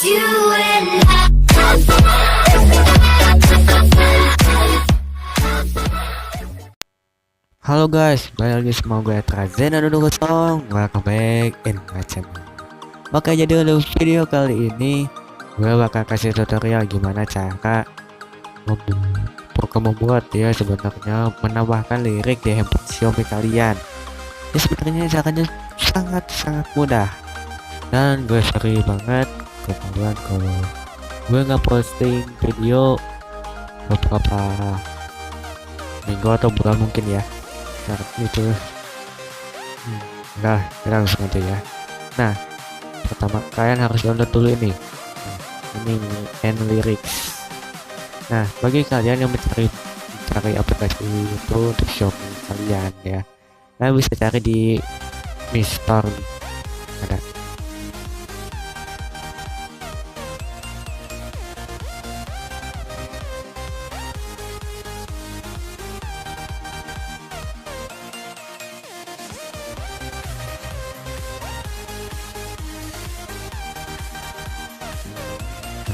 you and I. Halo guys, balik lagi sama gue Trazena 20. Welcome back in my channel. Oke, jadi untuk video kali ini gue bakal kasih tutorial gimana cara membuat ya sebenarnya menambahkan lirik di handphone Xiaomi kalian. Ya sebenarnya caranya sangat mudah dan gue sering banget ke kalian kalau gue nggak posting video beberapa minggu atau bulan mungkin ya. Nah itu nah kita langsung aja ya. Nah pertama kalian harus download dulu ini. Ini N-Lyrics. Nah bagi kalian yang mencari aplikasi itu untuk Xiaomi kalian ya, nah bisa cari di Mi Store ada.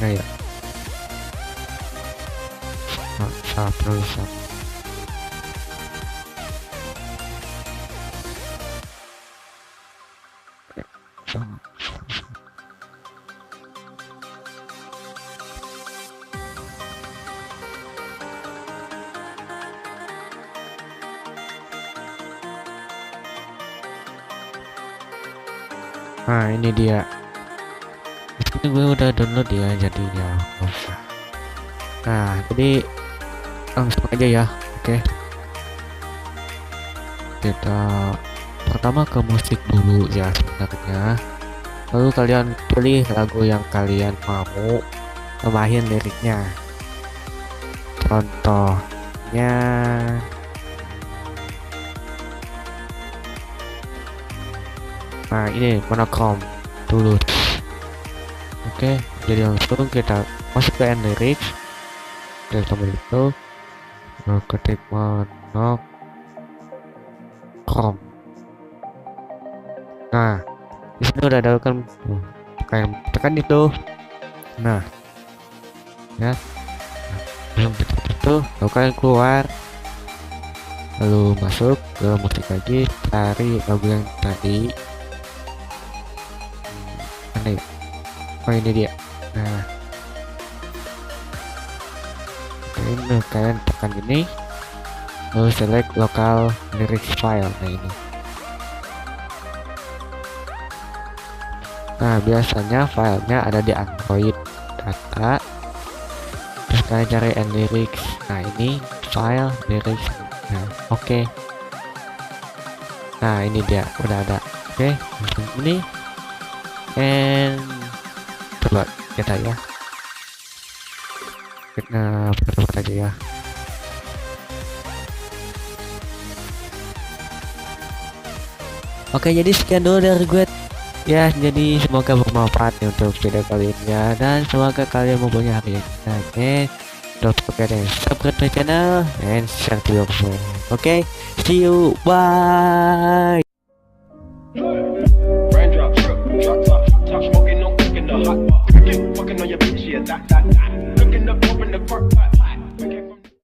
Mana ya? Salah penulisan. Nah ini dia. Ini gue udah download ya, jadi ya nggak usah. Nah jadi langsung aja ya. Oke, kita pertama ke musik dulu ya sebenarnya, lalu kalian pilih lagu yang kalian mau tambahin liriknya. Contohnya nah ini monokrom dulu. Oke, jadi langsung kita masuk ke N-Lyrics, klik tombol itu, ketik monokrom. Nah di sini udah ada kan, kalian tekan itu. Nah ya, belum itu lalu kalian keluar, lalu masuk ke musik lagi, cari lagu yang tadi. Mana ya? Oh ini dia. Nah ini kalian tekan ini, lalu select local lyrics file. Nah ini, nah biasanya filenya ada di Android data, terus kalian cari N-Lyrics. Nah ini file lyrics. Nah oke. Nah ini dia udah ada. Oke, langsung ini and coba kita ya, kita putar aja ya. Oke, jadi sekian dulu dari gue ya, jadi semoga bermanfaat ya untuk video kali ini ya, dan semoga kalian mempunyai hari yang baik. Don't forget to subscribe my channel and share to your friends. Okay, see you, bye. Raindrops, drop top, top smoking, no cooking the hot pot. Fucking on your bitch, yeah, that. Looking up, open the park.